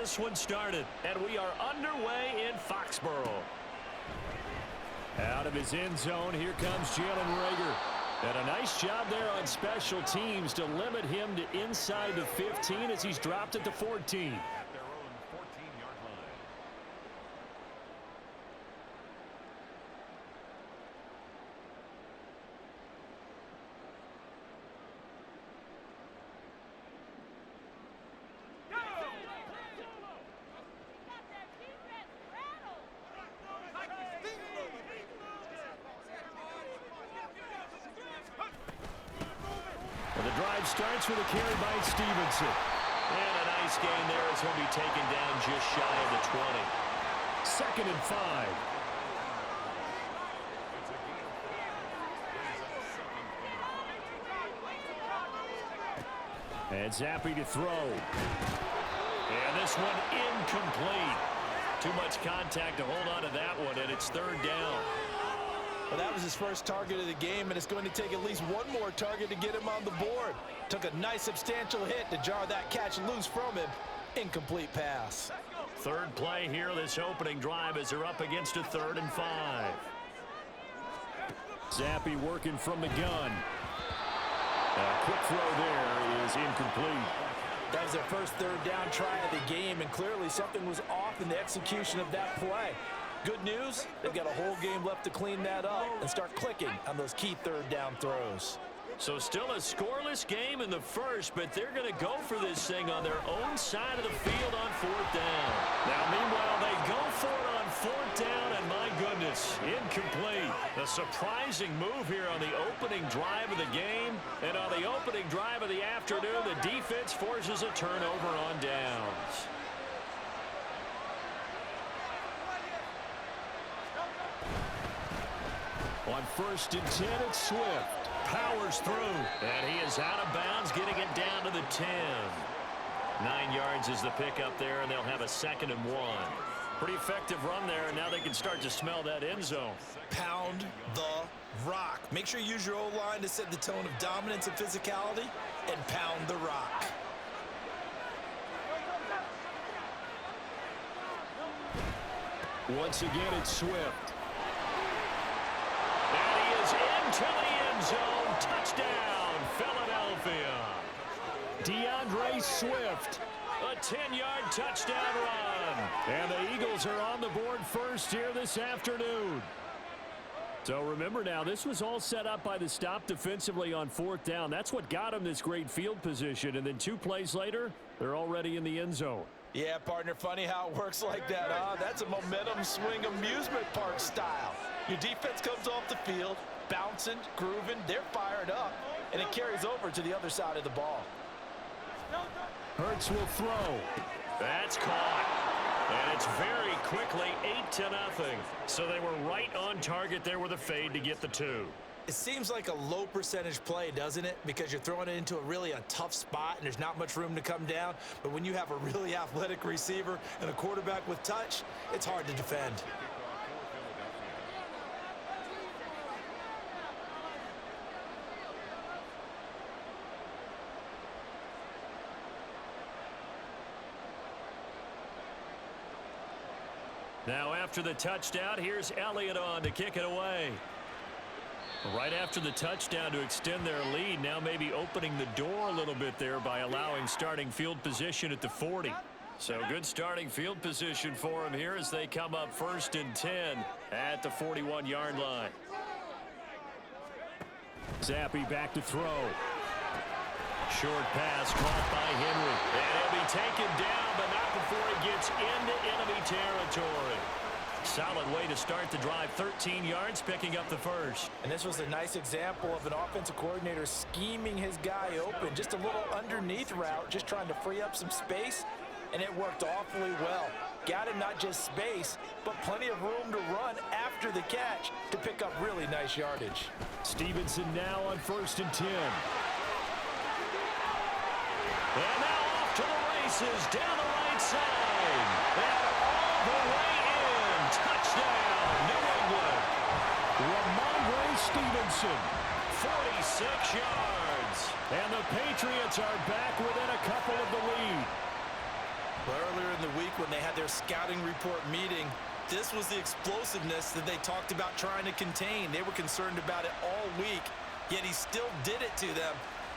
this one started, and we are underway in Foxborough. Out of his end zone, here comes Jalen Reagor. And a nice job there on special teams to limit him to inside the 15 as he's dropped at the 14. Starts with a carry by Stevenson. And a nice gain there as he'll be taken down just shy of the 20. 2nd and 5. And Zappi to throw. And this one incomplete. Too much contact to hold on to that one, and it's 3rd down. Well, that was his first target of the game, and it's going to take at least one more target to get him on the board. Took a nice substantial hit to jar that catch loose from him. Incomplete pass. 3rd play here this opening drive as they're up against a 3rd and 5. Zappi working from the gun. A quick throw there is incomplete. That was their first 3rd down try of the game, and clearly something was off in the execution of that play. Good news, they've got a whole game left to clean that up and start clicking on those key 3rd down throws. So still a scoreless game in the first, but they're going to go for this thing on their own side of the field on 4th down. Now, meanwhile, they go for it on 4th down, and my goodness, incomplete. A surprising move here on the opening drive of the game, and on the opening drive of the afternoon, the defense forces a turnover on downs. On 1st and 10, it's Swift. Powers through, and he is out of bounds, getting it down to the 10. 9 yards is the pickup there, and they'll have a 2nd and 1. Pretty effective run there, and now they can start to smell that end zone. Pound the rock. Make sure you use your O-line to set the tone of dominance and physicality, and pound the rock. Once again, it's Swift. And he is into the end zone. Touchdown, Philadelphia. DeAndre Swift, a 10-yard touchdown run. And the Eagles are on the board first here this afternoon. So remember now, this was all set up by the stop defensively on 4th down. That's what got them this great field position. And then 2 plays later, they're already in the end zone. Yeah, partner, funny how it works like that, huh? That's a momentum swing amusement park style. Your defense comes off the field, bouncing, grooving, they're fired up, and it carries over to the other side of the ball. Hurts will throw. That's caught. And it's very quickly 8-0. So they were right on target there with a fade to get the 2. It seems like a low percentage play, doesn't it? Because you're throwing it into a tough spot and there's not much room to come down. But when you have a really athletic receiver and a quarterback with touch, it's hard to defend. Now after the touchdown, here's Elliott on to kick it away. Right after the touchdown to extend their lead, now maybe opening the door a little bit there by allowing starting field position at the 40. So good starting field position for them here as they come up 1st and 10 at the 41-yard line. Zappi back to throw. Short pass caught by Henry. And he'll be taken down, but not before he gets into enemy territory. Solid way to start the drive. 13 yards, picking up the first. And this was a nice example of an offensive coordinator scheming his guy open. Just a little underneath route, just trying to free up some space, and it worked awfully well. Got him not just space, but plenty of room to run after the catch to pick up really nice yardage. Stevenson now on 1st and 10. And now off to the races, down the right side. And all the way in. Touchdown, New England. Ramondre Stevenson, 46 yards. And the Patriots are back within a couple of the lead. Well, earlier in the week when they had their scouting report meeting, this was the explosiveness that they talked about trying to contain. They were concerned about it all week, yet he still did it to them.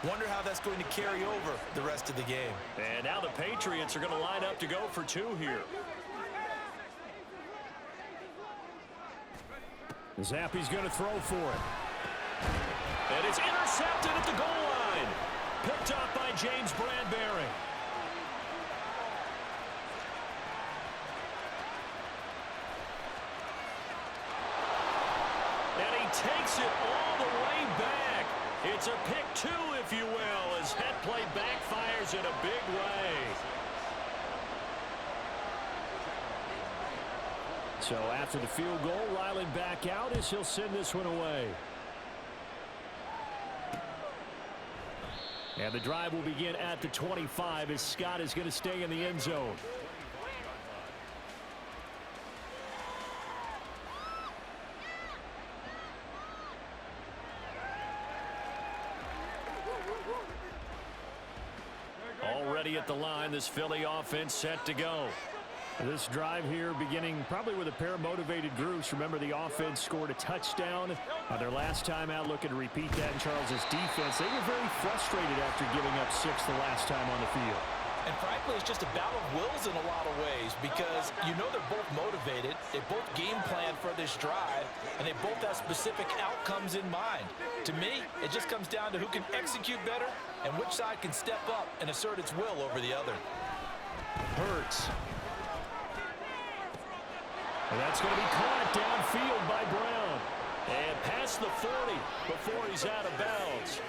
Wonder how that's going to carry over the rest of the game. And now the Patriots are going to line up to go for two here. Zappe's going to throw for it. And it's intercepted at the goal line. Picked off by James Bradbury. And he takes it all the way back. It's a pick two, if you will, as that play backfires in a big way. So after the field goal, Ryland back out as he'll send this one away. And the drive will begin at the 25 as Scott is going to stay in the end zone. Already at the line, this Philly offense set to go. This drive here beginning probably with a pair of motivated groups. Remember, the offense scored a touchdown on their last time out, looking to repeat that in Charles's defense. They were very frustrated after giving up 6 the last time on the field. And frankly, it's just a battle of wills in a lot of ways because you know they're both motivated. They both game plan for this drive, and they both have specific outcomes in mind. To me, it just comes down to who can execute better and which side can step up and assert its will over the other. Hurts. And that's going to be caught downfield by Brown. And past the 40 before he's out of bounds.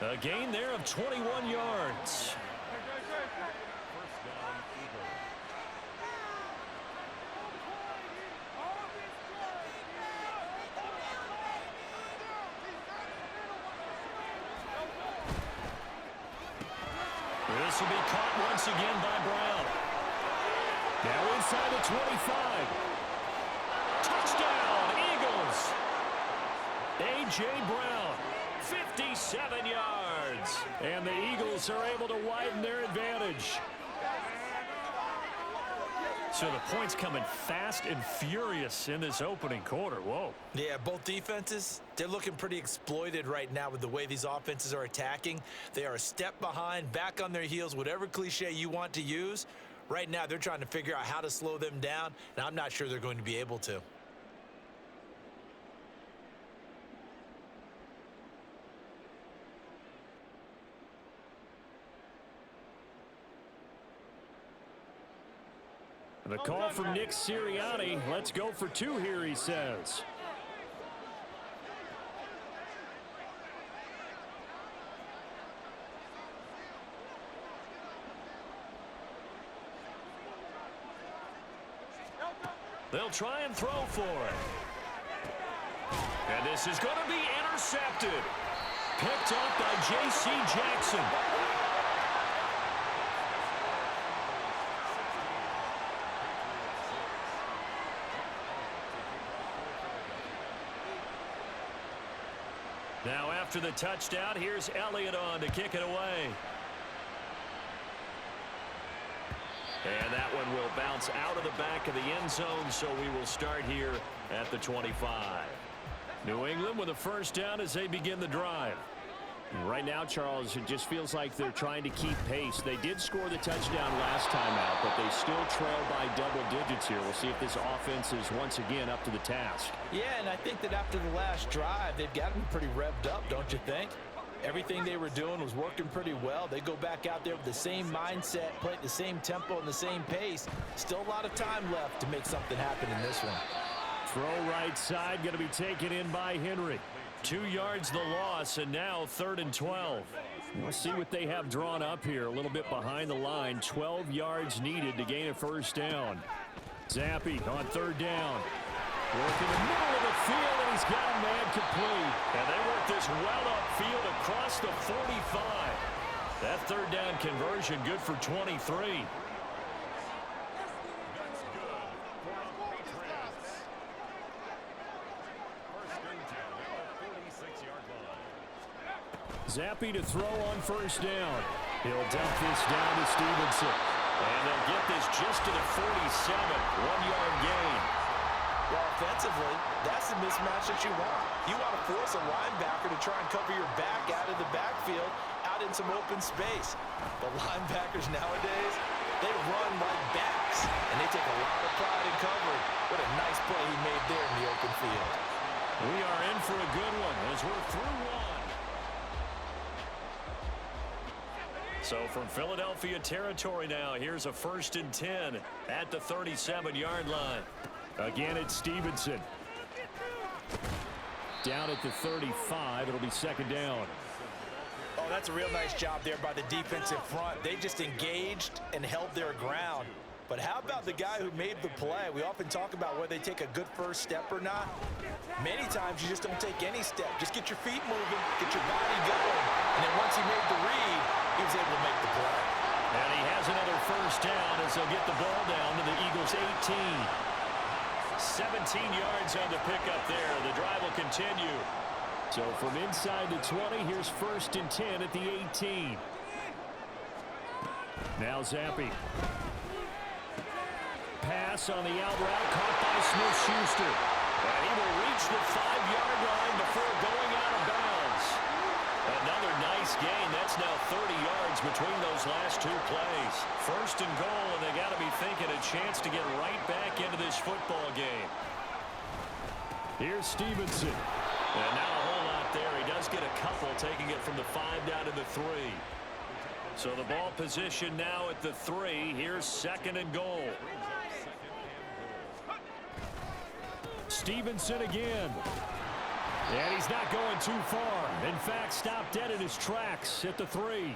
A gain there of 21 yards. This will be caught once again by Brown. Now inside the 25. Touchdown, Eagles. A.J. Brown, 57 yards. And the Eagles are able to widen their advantage. So the points coming fast and furious in this opening quarter. Whoa. Yeah, both defenses, they're looking pretty exploited right now with the way these offenses are attacking. They are a step behind, back on their heels, whatever cliche you want to use. Right now, they're trying to figure out how to slow them down, and I'm not sure they're going to be able to. The call from Nick Sirianni. Let's go for two here, he says. They'll try and throw for it. And this is going to be intercepted. Picked up by J.C. Jackson. Now after the touchdown, here's Elliott on to kick it away. And that one will bounce out of the back of the end zone, so we will start here at the 25. New England with a first down as they begin the drive. Right now, Charles, it just feels like they're trying to keep pace. They did score the touchdown last time out, but they still trail by double digits here. We'll see if this offense is once again up to the task. Yeah, and I think that after the last drive, they've got to be pretty revved up, don't you think? Everything they were doing was working pretty well. They go back out there with the same mindset, play at the same tempo and the same pace. Still a lot of time left to make something happen in this one. Throw right side, going to be taken in by Henry. 2 yards the loss, and now 3rd and 12. We'll see what they have drawn up here. A little bit behind the line. 12 yards needed to gain a first down. Zappe on 3rd down. Work in the middle of the field, and he's got a man complete. And they work this well upfield across the 45. That 3rd down conversion good for 23. Zappe to throw on 1st down. He'll dump this down to Stevenson. And they'll get this just to the 47. 1-yard gain. Well, offensively, that's the mismatch that you want. You want to force a linebacker to try and cover your back out of the backfield, out in some open space. The linebackers nowadays, they run like backs, and they take a lot of pride in covering. What a nice play he made there in the open field. We are in for a good one as we're through one. So from Philadelphia territory now, here's a 1st and 10 at the 37-yard line. Again, it's Stevenson. Down at the 35, it'll be 2nd down. Oh, that's a real nice job there by the defensive front. They just engaged and held their ground. But how about the guy who made the play? We often talk about whether they take a good first step or not. Many times you just don't take any step. Just get your feet moving, get your body going. And then once he made the read, he was able to make the play. And he has another 1st down as they'll get the ball down to the Eagles' 18. 17 yards on the pickup there. The drive will continue. So from inside the 20, here's 1st and 10 at the 18. Now Zappi. Pass on the out route, caught by Smith-Schuster. And he will reach the 5-yard line before going out of bounds. Another nice gain. That's now 30 yards between those last 2 plays. 1st and goal, and they got to be thinking a chance to get right back into this football game. Here's Stevenson. And not a whole lot there. He does get a couple, taking it from the 5 down to the 3. So the ball position now at the 3. Here's 2nd and goal. Stevenson again. And he's not going too far. In fact, stopped dead in his tracks at the 3.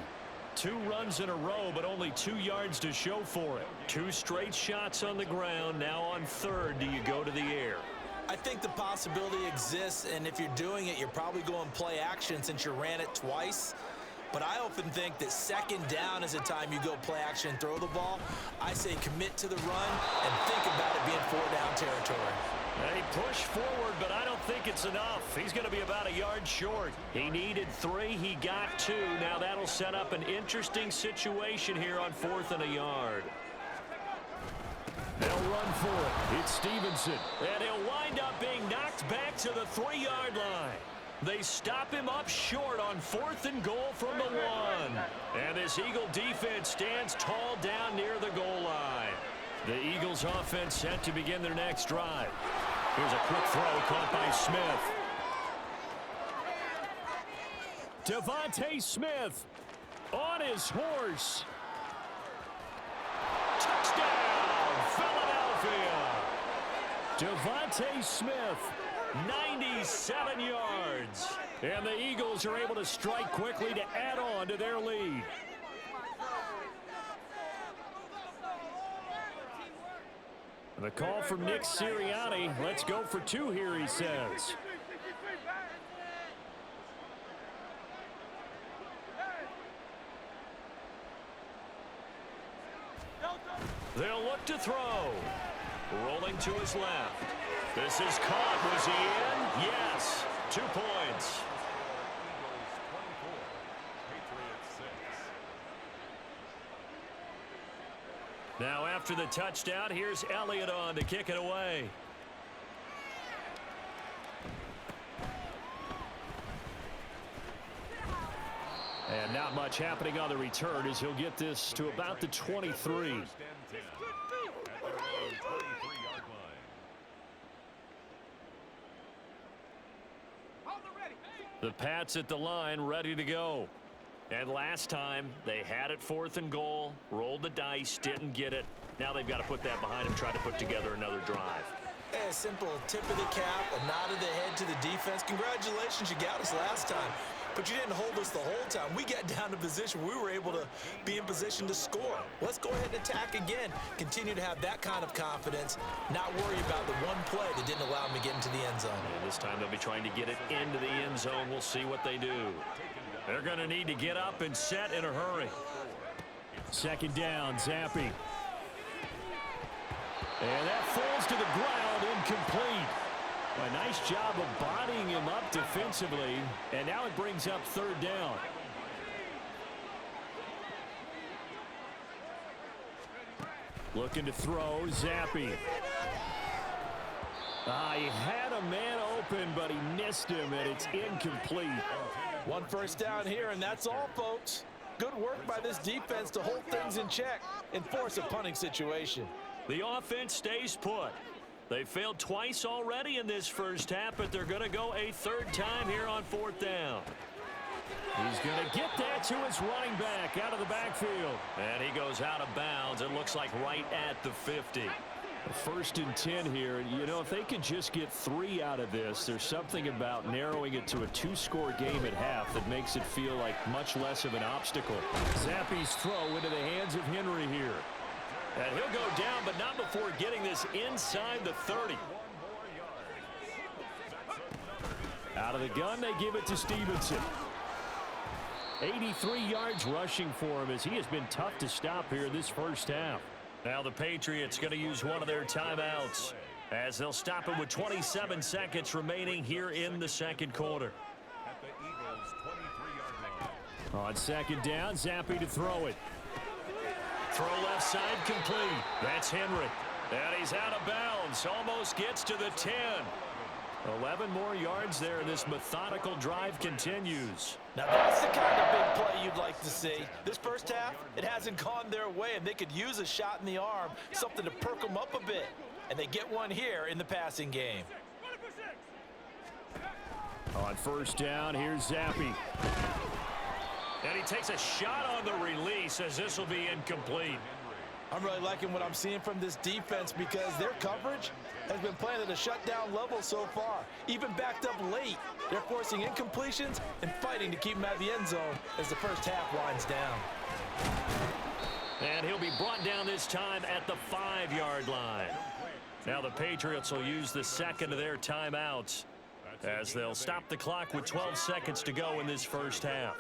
2 runs in a row, but only 2 yards to show for it. 2 straight shots on the ground. Now on 3rd, do you go to the air? I think the possibility exists, and if you're doing it, you're probably going play action since you ran it twice. But I often think that 2nd down is the time you go play action and throw the ball. I say commit to the run and think about it being 4-down territory. They push forward, but I don't think it's enough. He's going to be about a yard short. He needed 3. He got 2. Now that'll set up an interesting situation here on 4th and a yard. They'll run for it. It's Stevenson. And he'll wind up being knocked back to the 3-yard line. They stop him up short on 4th and goal from the 1. And this Eagle defense stands tall down near the goal line. The Eagles offense set to begin their next drive. Here's a quick throw caught by Smith. Devontae Smith on his horse. Touchdown, Philadelphia. Devontae Smith, 97 yards. And the Eagles are able to strike quickly to add on to their lead. The call from Nick Sirianni. Let's go for 2 here, he says. They'll look to throw. Rolling to his left. This is caught. Was he in? Yes. 2 points. Now after the touchdown, here's Elliott on to kick it away. And not much happening on the return as he'll get this to about the 23. The Pats at the line, ready to go. And last time, they had it 4th and goal, rolled the dice, didn't get it. Now they've got to put that behind them, try to put together another drive. A simple tip of the cap, a nod of the head to the defense. Congratulations, you got us last time. But you didn't hold us the whole time. We got down to position. We were able to be in position to score. Let's go ahead and attack again. Continue to have that kind of confidence. Not worry about the one play that didn't allow them to get into the end zone. And this time they'll be trying to get it into the end zone. We'll see what they do. They're going to need to get up and set in a hurry. 2nd down, Zappi. And that falls to the ground, incomplete. A nice job of bodying him up defensively. And now it brings up 3rd down. Looking to throw, Zappe. He had a man open, but he missed him, and it's incomplete. One first down here, and that's all, folks. Good work by this defense to hold things in check and force a punting situation. The offense stays put. They failed twice already in this first half, but they're going to go a third time here on fourth down. He's going to get that to his running back out of the backfield. And he goes out of bounds. It looks like right at the 50. First and 10 here. You know, if they could just get 3 out of this, there's something about narrowing it to a 2-score game at half that makes it feel like much less of an obstacle. Zappe's throw into the hands of Henry here. And he'll go down, but not before getting this inside the 30. Out of the gun, they give it to Stevenson. 83 yards rushing for him as he has been tough to stop here this first half. Now the Patriots going to use one of their timeouts as they'll stop it with 27 seconds remaining here in the second quarter. On second down, Zappe to throw it. Throw left side complete. That's Henry. And he's out of bounds. Almost gets to the 10. 11 more yards there, and this methodical drive continues. Now that's the kind of big play you'd like to see. This first half, it hasn't gone their way, and they could use a shot in the arm, something to perk them up a bit. And they get one here in the passing game. On first down, here's Zappe. And he takes a shot on the release as this will be incomplete. I'm really liking what I'm seeing from this defense because their coverage has been playing at a shutdown level so far. Even backed up late, they're forcing incompletions and fighting to keep them out of the end zone as the first half winds down. And he'll be brought down this time at the 5-yard line. Now the Patriots will use the second of their timeouts as they'll stop the clock with 12 seconds to go in this first half.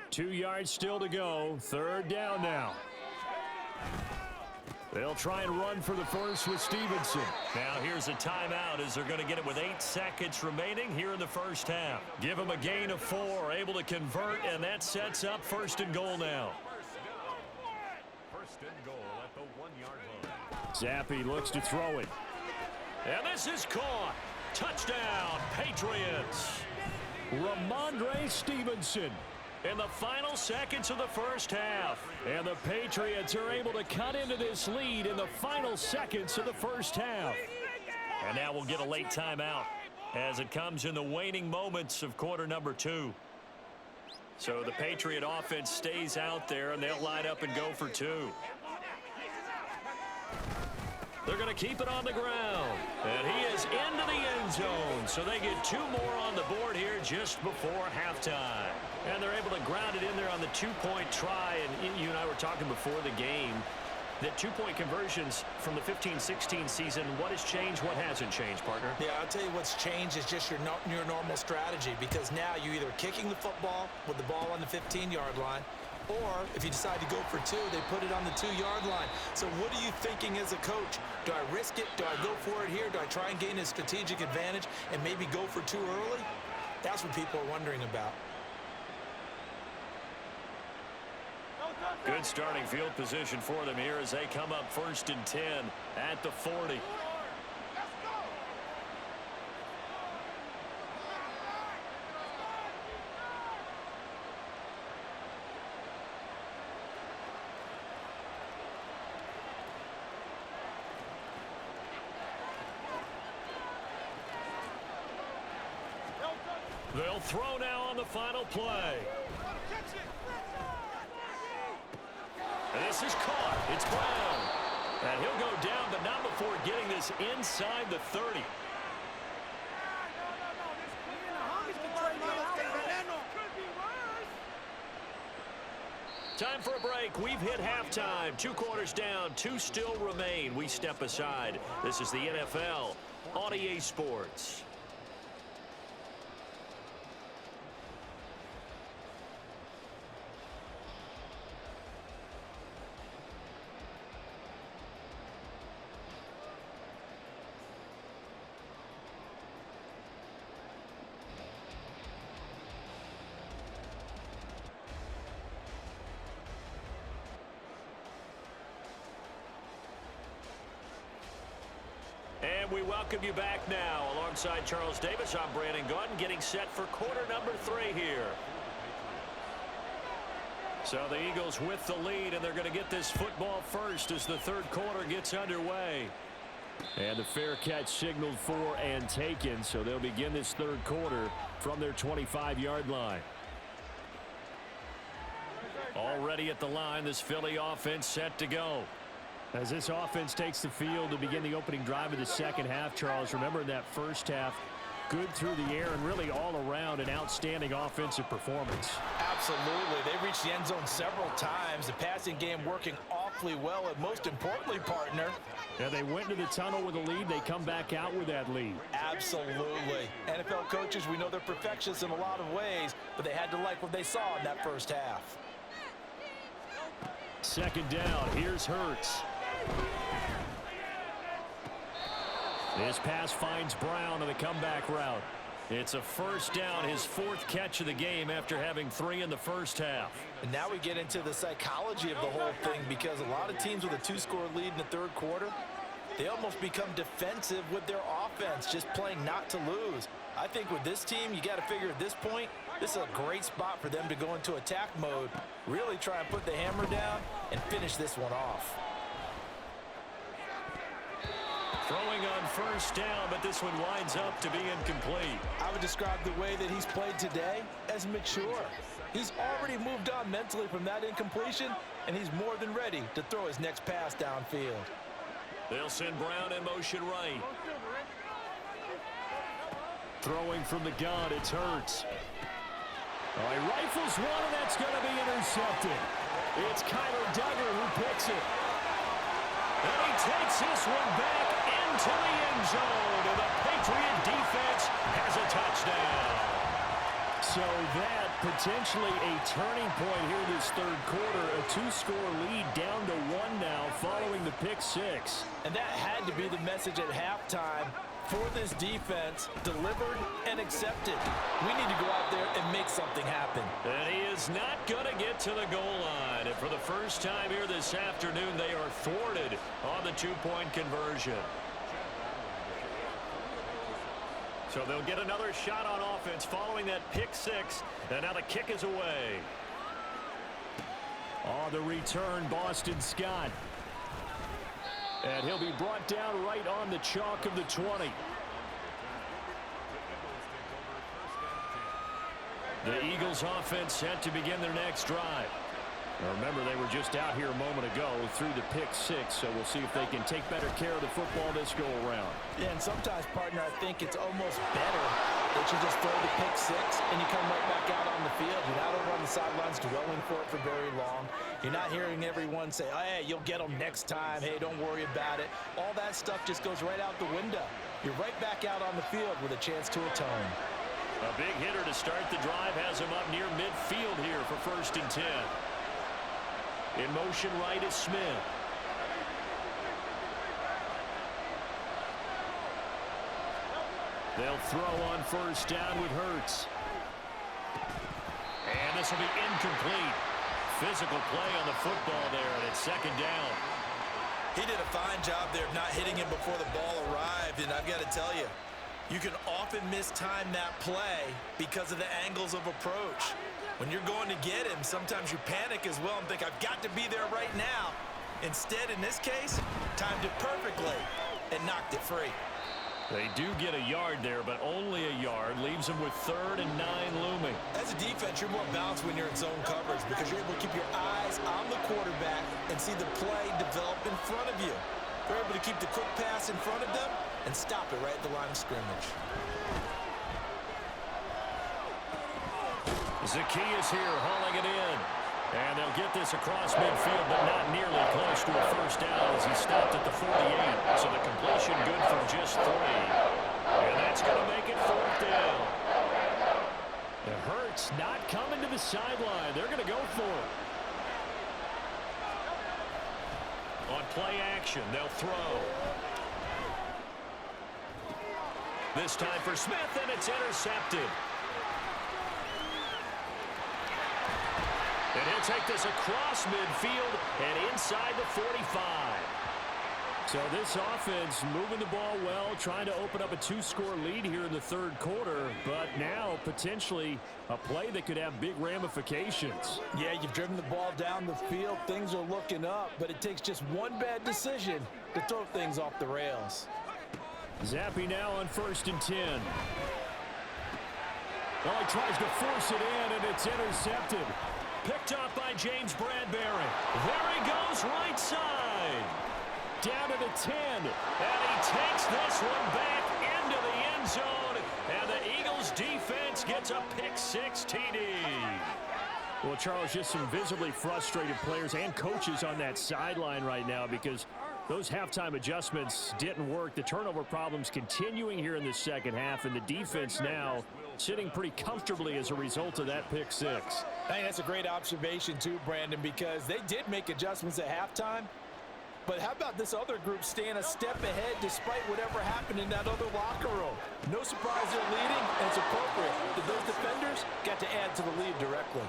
2 yards still to go. Third down now. They'll try and run for the first with Stevenson. Now here's a timeout as they're going to get it with 8 seconds remaining here in the first half. Give them a gain of 4, able to convert, and that sets up first and goal now. First and goal at the 1-yard line. Zappe looks to throw it. And this is caught. Touchdown, Patriots. Ramondre Stevenson in the final seconds of the first half. And the Patriots are able to cut into this lead in the final seconds of the first half. And now we'll get a late timeout as it comes in the waning moments of quarter number 2. So the Patriot offense stays out there, and they'll line up and go for 2. They're going to keep it on the ground. And he is into the end zone. So they get 2 more on the board here just before halftime. And they're able to ground it in there on the 2-point try. And you and I were talking before the game that 2-point conversions from the 15-16 season, what has changed, what hasn't changed, partner? Yeah, I'll tell you what's changed is just your normal strategy, because now you're either kicking the football with the ball on the 15-yard line, or if you decide to go for 2, they put it on the 2-yard line. So what are you thinking as a coach? Do I risk it? Do I go for it here? Do I try and gain a strategic advantage and maybe go for 2 early? That's what people are wondering about. Good starting field position for them here as they come up first and 10 at the 40. They'll throw now on the final play. And this is caught. It's Brown. And he'll go down, but not before getting this inside the 30. Time for a break. We've hit halftime. 2 quarters down. 2 still remain. We step aside. This is the NFL on EA Sports. And we welcome you back now. Alongside Charles Davis, I'm Brandon Gaudin, getting set for quarter number 3 here. So the Eagles with the lead, and they're going to get this football first as the third quarter gets underway. And the fair catch signaled for and taken, so they'll begin this third quarter from their 25-yard line. Already at the line, this Philly offense set to go. As this offense takes the field to begin the opening drive of the second half, Charles, remember in that first half, good through the air and really all around an outstanding offensive performance. Absolutely. They reached the end zone several times. The passing game working awfully well, and most importantly, partner. Yeah, they went into the tunnel with a lead. They come back out with that lead. Absolutely. NFL coaches, we know they're perfectionists in a lot of ways, but they had to like what they saw in that first half. Second down. Here's Hurts. This pass finds Brown on the comeback route. It's a first down, his 4th catch of the game after having 3 in the first half. And now we get into the psychology of the whole thing, because a lot of teams with a 2-score lead in the third quarter, they almost become defensive with their offense, just playing not to lose. I think with this team, you got to figure at this point, this is a great spot for them to go into attack mode, really try and put the hammer down and finish this one off. Throwing on first down, but this one winds up to be incomplete. I would describe the way that he's played today as mature. He's already moved on mentally from that incompletion, and he's more than ready to throw his next pass downfield. They'll send Brown in motion right. Throwing from the gun, it's Hurts. All right, rifles one, and that's going to be intercepted. It's Kyler Duggar who picks it. And he takes this one back into the end zone, and the Patriot defense has a touchdown. So that potentially a turning point here this third quarter. A 2-score lead down to 1 now following the pick 6. And that had to be the message at halftime for this defense, delivered and accepted. We need to go out there and make something happen. And he is not going to get to the goal line. And for the first time here this afternoon, they are thwarted on the 2-point conversion. So they'll get another shot on offense following that pick 6. And now the kick is away. On the return, Boston Scott. And he'll be brought down right on the chalk of the 20. The Eagles offense set to begin their next drive. Now remember, they were just out here a moment ago through the pick 6, so we'll see if they can take better care of the football this go around. Yeah, and sometimes, partner, I think it's almost better that you just throw the pick 6 and you come right back out on the field. You're not over on the sidelines dwelling for it for very long. You're not hearing everyone say, oh, hey, you'll get them next time. Hey, don't worry about it. All that stuff just goes right out the window. You're right back out on the field with a chance to atone. A big hitter to start the drive has him up near midfield here for 1st and 10. In motion right is Smith. They'll throw on first down with Hurts. And this will be incomplete. Physical play on the football there, and it's 2nd down. He did a fine job there of not hitting him before the ball arrived, and I've got to tell you, you can often mistime that play because of the angles of approach. When you're going to get him, sometimes you panic as well and think, I've got to be there right now. Instead, in this case, timed it perfectly and knocked it free. They do get a yard there, but only a yard. Leaves them with 3rd and 9 looming. As a defense, you're more balanced when you're in zone coverage because you're able to keep your eyes on the quarterback and see the play develop in front of you. They're able to keep the quick pass in front of them and stop it right at the line of scrimmage. Zacchaeus here hauling it in. And they'll get this across midfield, but not nearly close to a first down as he stopped at the 48. So the completion good for just 3. And that's going to make it 4th down. It hurts not coming to the sideline. They're going to go for it. On play action, they'll throw. This time for Smith, and it's intercepted. And he'll take this across midfield and inside the 45. So this offense moving the ball well, trying to open up a two-score lead here in the third quarter, but now potentially a play that could have big ramifications. Yeah, you've driven the ball down the field. Things are looking up, but it takes just one bad decision to throw things off the rails. Zappy now on 1st and 10. Well, he tries to force it in, and it's intercepted. Picked up by James Bradbury. There he goes, right side. Down to the 10, and he takes this one back into the end zone, and the Eagles defense gets a pick-6 TD. Well, Charles, just some visibly frustrated players and coaches on that sideline right now because those halftime adjustments didn't work. The turnover problems continuing here in the second half, and the defense now sitting pretty comfortably as a result of that pick-6. I think that's a great observation too, Brandon, because they did make adjustments at halftime. But how about this other group staying a step ahead despite whatever happened in that other locker room? No surprise they're leading, and it's appropriate that those defenders got to add to the lead directly.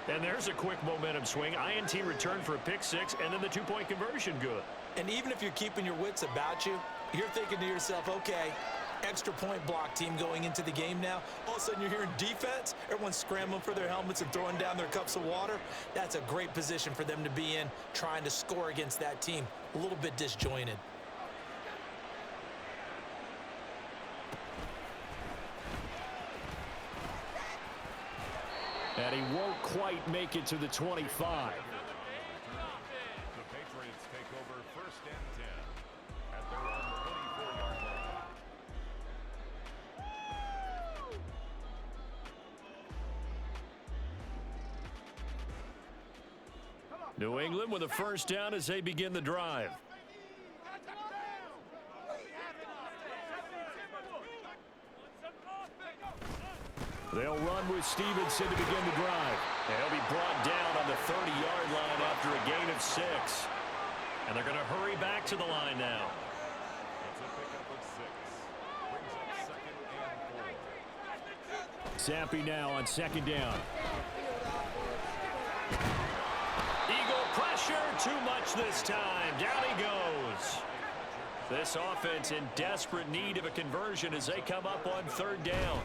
And there's a quick momentum swing. INT returned for a pick-6, and then the two-point conversion good. And even if you're keeping your wits about you, you're thinking to yourself, okay, extra point block team going into the game now. All of a sudden you're hearing defense. Everyone's scrambling for their helmets and throwing down their cups of water. That's a great position for them to be in, trying to score against that team. A little bit disjointed. And he won't quite make it to the 25. The Patriots take over 1st and 10 at their own 24-yard line. New England with a first down as they begin the drive. They'll run with Stevenson to begin the drive. And he'll be brought down on the 30-yard line after a gain of 6. And they're going to hurry back to the line now. It's a pickup of 6. Brings up 2nd and 4. Zappy now on 2nd down. Eagle pressure, too much this time. Down he goes. This offense in desperate need of a conversion as they come up on 3rd down.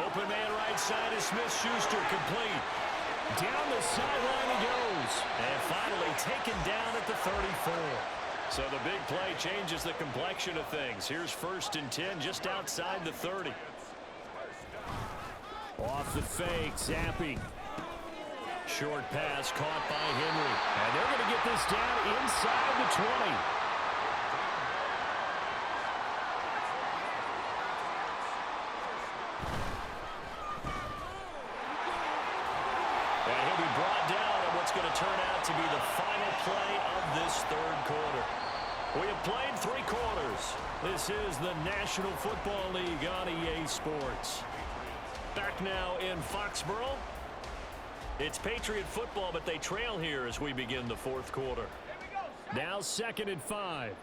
Open man right side is Smith-Schuster, complete. Down the sideline he goes. And finally taken down at the 34. So the big play changes the complexion of things. Here's 1st and 10 just outside the 30. Off the fake, Zappy. Short pass caught by Henry. And they're going to get this down inside the 20. And he'll be brought down on what's going to turn out to be the final play of this 3rd quarter. We have played 3 quarters. This is the National Football League on EA Sports. Back now in Foxborough. It's Patriot football, but they trail here as we begin the 4th quarter. Now 2nd and 5.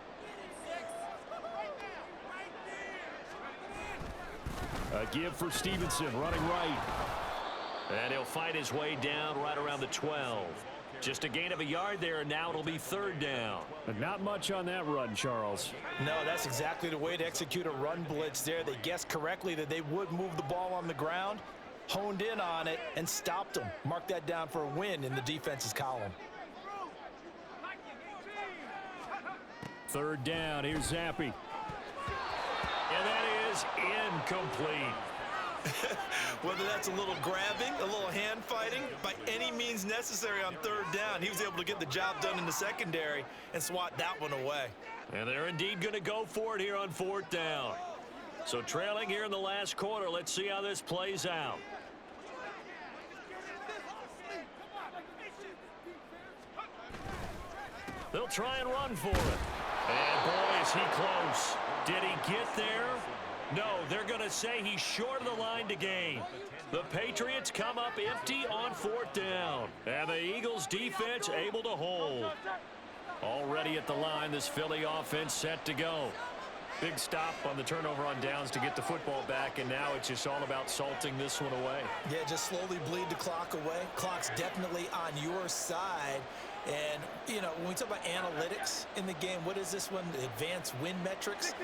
A give for Stevenson, running right. And he'll fight his way down right around the 12. Just a gain of a yard there, and now it'll be 3rd down. But not much on that run, Charles. No, that's exactly the way to execute a run blitz there. They guessed correctly that they would move the ball on the ground, honed in on it, and stopped them. Mark that down for a win in the defense's column. 3rd down, here's Zappy. And that is incomplete. Whether that's a little grabbing, a little hand fighting, by any means necessary on 3rd down, he was able to get the job done in the secondary and swat that one away. And they're indeed going to go for it here on 4th down. So trailing here in the last quarter, let's see how this plays out. They'll try and run for it. And boy, is he close. Did he get there? No, they're going to say he's short of the line to gain. The Patriots come up empty on 4th down. And the Eagles defense able to hold. Already at the line, this Philly offense set to go. Big stop on the turnover on downs to get the football back, and now it's just all about salting this one away. Yeah, just slowly bleed the clock away. Clock's definitely on your side. And, you know, when we talk about analytics in the game, what is this one? Advanced win metrics?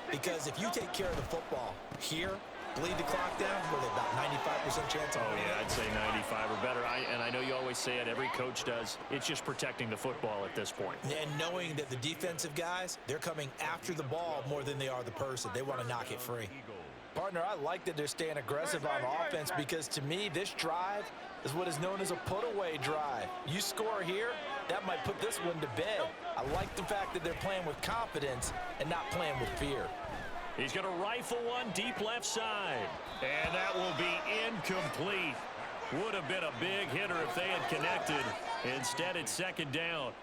Because if you take care of the football here, bleed the clock down, with about 95% chance of winning. Yeah, I'd say 95 or better. And I know you always say it, every coach does. It's just protecting the football at this point. And knowing that the defensive guys, they're coming after the ball more than they are the person. They want to knock it free. Partner, I like that they're staying aggressive on offense because, to me, this drive is what is known as a put-away drive. You score here, that might put this one to bed. I like the fact that they're playing with confidence and not playing with fear. He's going to rifle one deep left side. And that will be incomplete. Would have been a big hitter if they had connected. Instead, it's second down.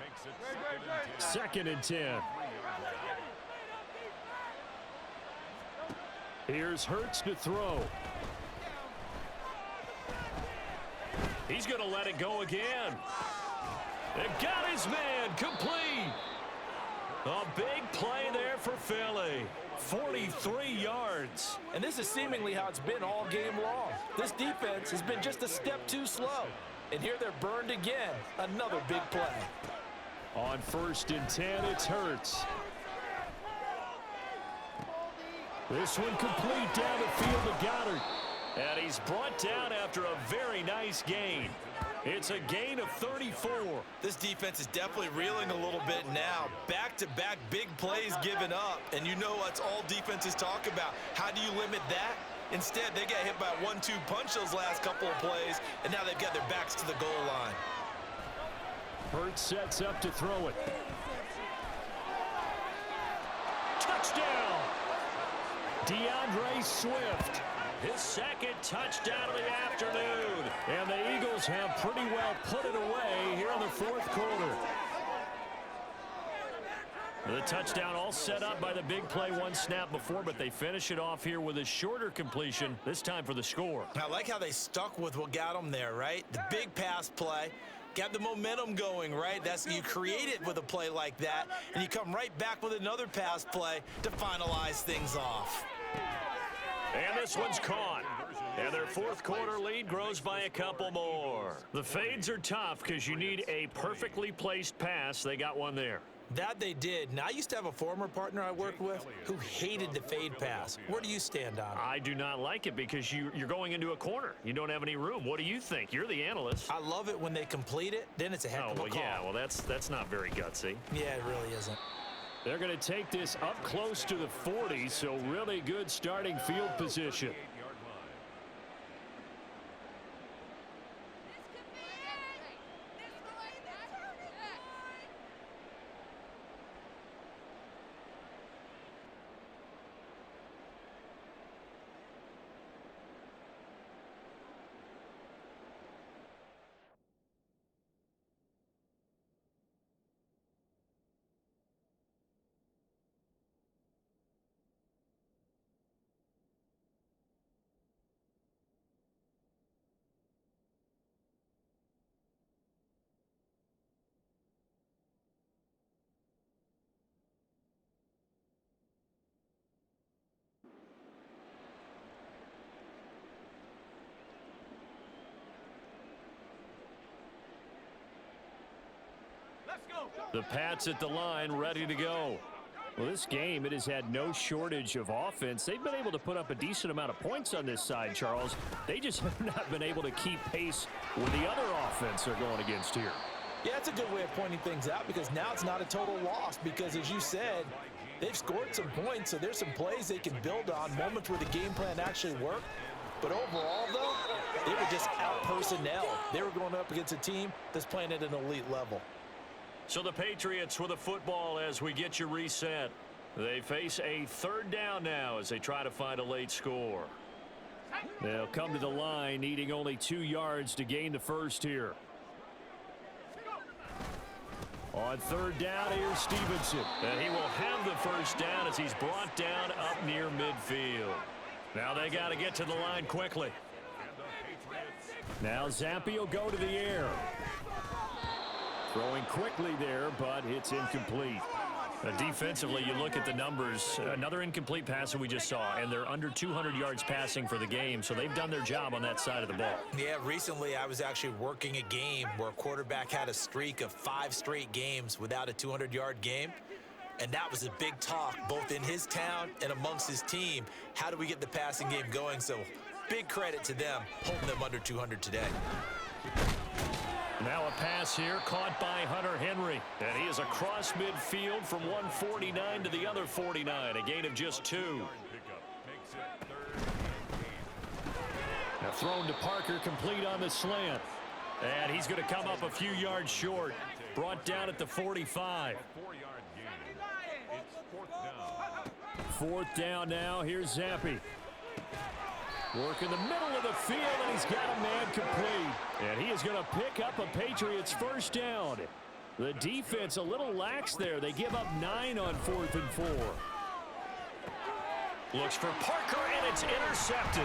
Makes it Second and 10. Here's Hurts to throw. He's going to let it go again. They've got his man complete. A big play there for Philly. 43 yards. And this is seemingly how it's been all game long. This defense has been just a step too slow. And here they're burned again. Another big play. On first and 10, it's Hurts. This one complete down the field to Goddard. And he's brought down after a very nice gain. It's a gain of 34. This defense is definitely reeling a little bit now. Back-to-back big plays given up. And you know what's all defenses talk about. How do you limit that? Instead, they got hit by a 1-2 punch those last couple of plays, and now they've got their backs to the goal line. Hurts sets up to throw it. Touchdown! DeAndre Swift. His second touchdown of the afternoon. And the Eagles have pretty well put it away here in the fourth quarter. The touchdown all set up by the big play one snap before, but they finish it off here with a shorter completion, this time for the score. I like how they stuck with what got them there, right? The big pass play. Got the momentum going, right? You create it with a play like that, and you come right back with another pass play to finalize things off. And this one's caught. And their fourth quarter lead grows by a couple more. The fades are tough because you need a perfectly placed pass. They got one there. That they did. Now, I used to have a former partner I worked with who hated the fade pass. Where do you stand on it? I do not like it because you're going into a corner. You don't have any room. What do you think? You're the analyst. I love it when they complete it. Then it's a heck of a call. Yeah, well, that's not very gutsy. Yeah, it really isn't. They're going to take this up close to the 40, so really good starting field position. The Pats at the line, ready to go. Well, this game, it has had no shortage of offense. They've been able to put up a decent amount of points on this side, Charles. They just have not been able to keep pace with the other offense they're going against here. Yeah, that's a good way of pointing things out because now it's not a total loss because, as you said, they've scored some points, so there's some plays they can build on, moments where the game plan actually worked. But overall, though, they were just out personnel. They were going up against a team that's playing at an elite level. So the Patriots with the football as we get you reset. They face a third down now as they try to find a late score. They'll come to the line needing only 2 yards to gain the first here. On third down, here's Stevenson. And he will have the first down as he's brought down up near midfield. Now they got to get to the line quickly. Now Zampi will go to the air. Throwing quickly there, but it's incomplete. Defensively, you look at the numbers. Another incomplete pass that we just saw, and they're under 200 yards passing for the game, so they've done their job on that side of the ball. Yeah, recently I was actually working a game where a quarterback had a streak of 5 straight games without a 200-yard game, and that was a big talk both in his town and amongst his team. How do we get the passing game going? So big credit to them holding them under 200 today. Now a pass here caught by Hunter Henry. And he is across midfield from 149 to the other 49. A gain of just 2. Now thrown to Parker, complete on the slant. And he's going to come up a few yards short. Brought down at the 45. Fourth down now. Here's Zappi. Work in the middle of the field, and he's got a man complete. And he is going to pick up a Patriots first down. The defense a little lax there. They give up 9 on 4th and 4. Looks for Parker, and it's intercepted.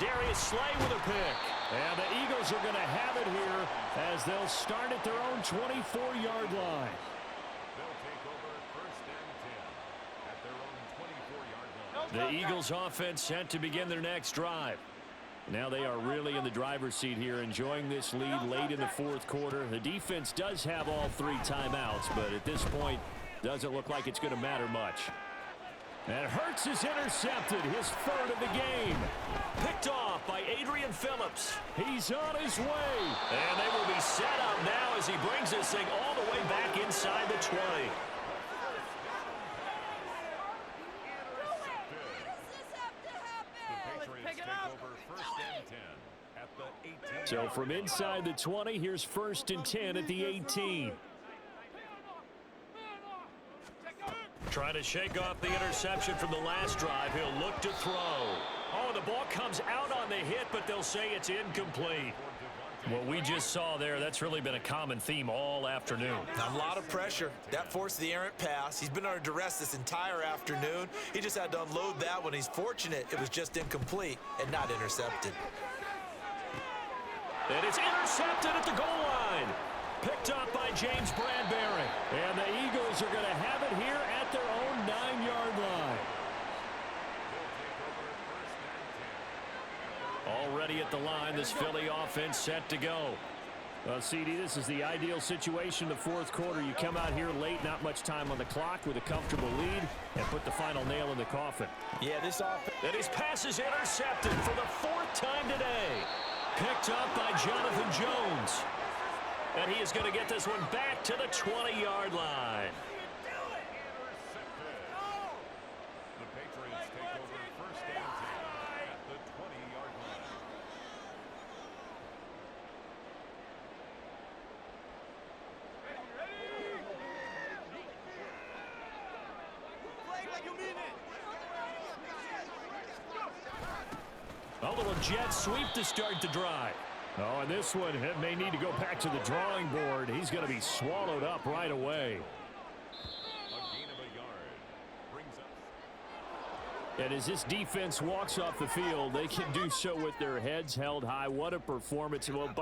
Darius Slay with a pick. And the Eagles are going to have it here as they'll start at their own 24-yard line. The Eagles offense set to begin their next drive. Now they are really in the driver's seat here, enjoying this lead late in the 4th quarter. The defense does have all 3 timeouts, but at this point, doesn't look like it's going to matter much. And Hurts is intercepted, his 3rd of the game. Picked off by Adrian Phillips. He's on his way. And they will be set up now as he brings this thing all the way back inside the 20. So from inside the 20, here's 1st and 10 at the 18. Trying to shake off the interception from the last drive. He'll look to throw. Oh, the ball comes out on the hit, but they'll say it's incomplete. What we just saw there, that's really been a common theme all afternoon. A lot of pressure. That forced the errant pass. He's been under duress this entire afternoon. He just had to unload that one. He's fortunate it was just incomplete and not intercepted. And it's intercepted at the goal line. Picked up by James Bradbury. And the Eagles are going to have it here at their own 9-yard line. Already at the line, this Philly offense set to go. CD, this is the ideal situation in the 4th quarter. You come out here late, not much time on the clock with a comfortable lead, and put the final nail in the coffin. Yeah, this offense. And his pass is intercepted for the 4th time today. Picked up by Jonathan Jones. And he is going to get this one back to the 20-yard line. The Patriots take over 1st and 10 at the 20-yard line. A little jet sweep to start the drive. Oh, and this one may need to go back to the drawing board. He's going to be swallowed up right away. A gain of a yard brings up. And as this defense walks off the field, they can do so with their heads held high. What a performance. Well,